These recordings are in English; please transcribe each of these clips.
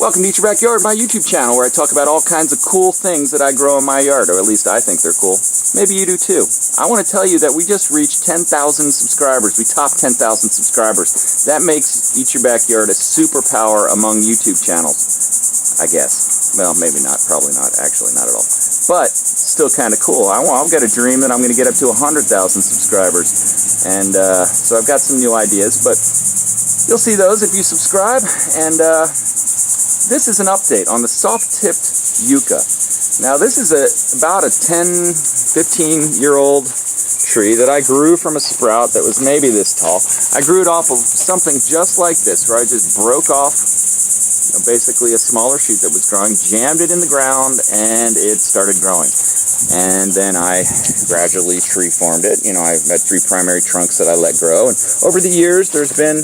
Welcome to Eat Your Backyard, my YouTube channel, where I talk about all kinds of cool things that I grow in my yard, or at least I think they're cool. Maybe you do too. I want to tell you that we just reached 10,000 subscribers. We topped 10,000 subscribers. That makes Eat Your Backyard a superpower among YouTube channels, I guess. Well, maybe not, probably not, actually not at all. But still kind of cool. I've got a dream that I'm going to get up to 100,000 subscribers. And so I've got some new ideas, but you'll see those if you subscribe. And this is an update on the soft-tipped yucca. Now this is about a 10, 15-year-old tree that I grew from a sprout that was maybe this tall. I grew it off of something just like this, where I just broke off basically a smaller shoot that was growing, jammed it in the ground, and it started growing. And then I gradually tree formed it. You know, I've had 3 primary trunks that I let grow, and over the years there's been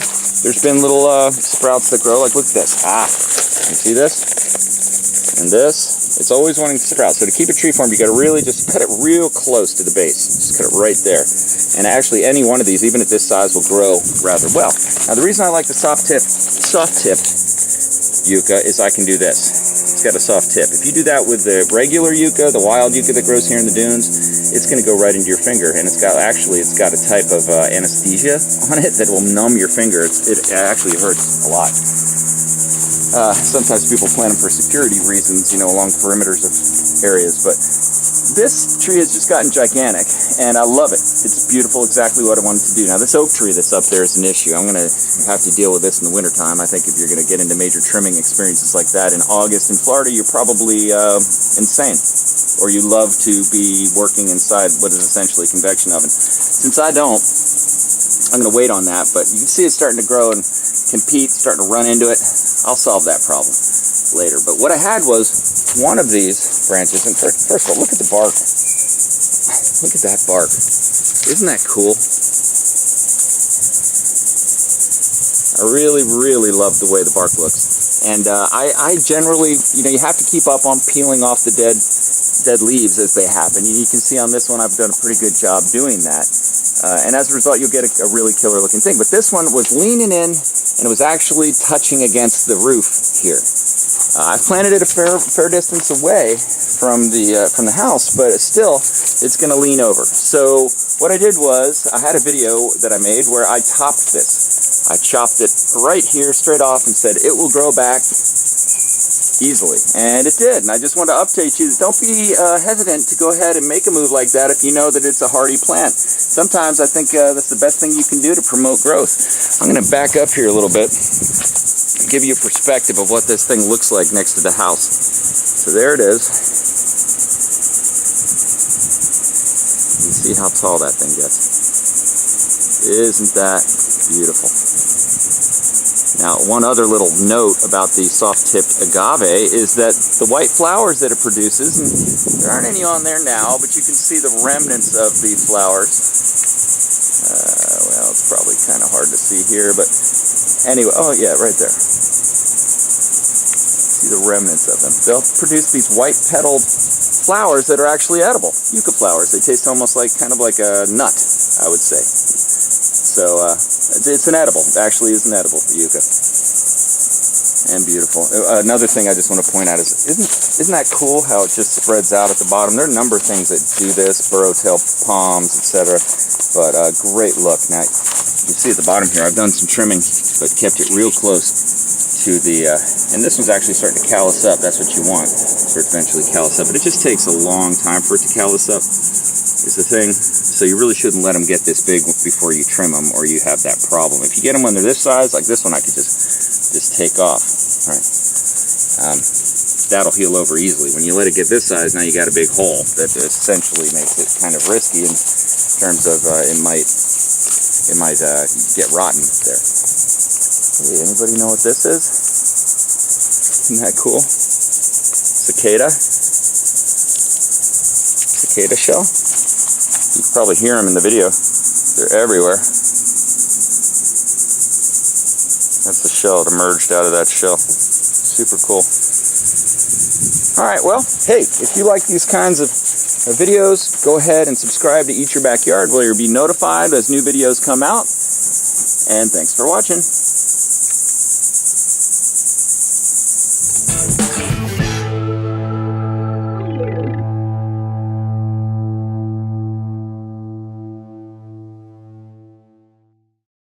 little sprouts that grow. Like, look at this. You see this? And this? It's always wanting to sprout. So to keep a tree formed, you got to really just cut it real close to the base. Just cut it right there. And actually, any one of these, even at this size, will grow rather well. Now, the reason I like the soft-tipped yucca is I can do this. It's got a soft tip. If you do that with the regular yucca, the wild yucca that grows here in the dunes, it's going to go right into your finger. And it's got a type of anesthesia on it that will numb your finger. It actually hurts a lot. Sometimes people plant them for security reasons, you know, along perimeters of areas. But this tree has just gotten gigantic, and I love it. It's beautiful, exactly what I wanted to do. Now, this oak tree that's up there is an issue. I'm going to have to deal with this in the wintertime. I think if you're going to get into major trimming experiences like that in August in Florida, you're probably insane. Or you love to be working inside what is essentially a convection oven. Since I don't, I'm going to wait on that. But you can see it's starting to grow and compete, starting to run into it. I'll solve that problem later. But what I had was one of these branches, and first of all, look at the bark. Look at that bark. Isn't that cool? I really, really love the way the bark looks. And I generally, you know, you have to keep up on peeling off the dead leaves as they happen. You can see on this one I've done a pretty good job doing that. And as a result, you'll get a really killer looking thing. But this one was leaning in, and it was actually touching against the roof here. I've planted it a fair distance away from the house, but it's going to lean over. So what I did was, I had a video that I made where I topped this. I chopped it right here, straight off, and said it will grow back easily. And it did. And I just want to update you. Don't be hesitant to go ahead and make a move like that if you know that it's a hardy plant. Sometimes I think that's the best thing you can do to promote growth. I'm going to back up here a little bit and give you a perspective of what this thing looks like next to the house. So there it is. You can see how tall that thing gets. Isn't that beautiful? Now, one other little note about the soft-tipped agave is that the white flowers that it produces, and there aren't any on there now, but you can see the remnants of the flowers. Well, it's probably kind of hard to see here, but anyway, oh yeah, right there. See the remnants of them. They'll produce these white-petaled flowers that are actually edible, yucca flowers. They taste almost kind of like a nut, I would say. So it's an edible. It actually is an edible, the yucca. And beautiful. Another thing I just want to point out is, isn't that cool how it just spreads out at the bottom? There are a number of things that do this, burrow-tail palms, etc. But great look. Now, you can see at the bottom here, I've done some trimming, but kept it real close to the, and this one's actually starting to callus up. That's what you want, for it to eventually callus up. But it just takes a long time for it to callus up, is the thing. So you really shouldn't let them get this big before you trim them, or you have that problem. If you get them when they're this size, like this one, I could just take off. All right. That'll heal over easily. When you let it get this size, now you got a big hole that essentially makes it kind of risky in terms of it might get rotten there. Hey, anybody know what this is? Isn't that cool? Cicada shell. You can probably hear them in the video. They're everywhere. That's the shell. It emerged out of that shell. Super cool. Alright, well, hey, if you like these kinds of videos, go ahead and subscribe to Eat Your Backyard, where you'll be notified as new videos come out. And thanks for watching.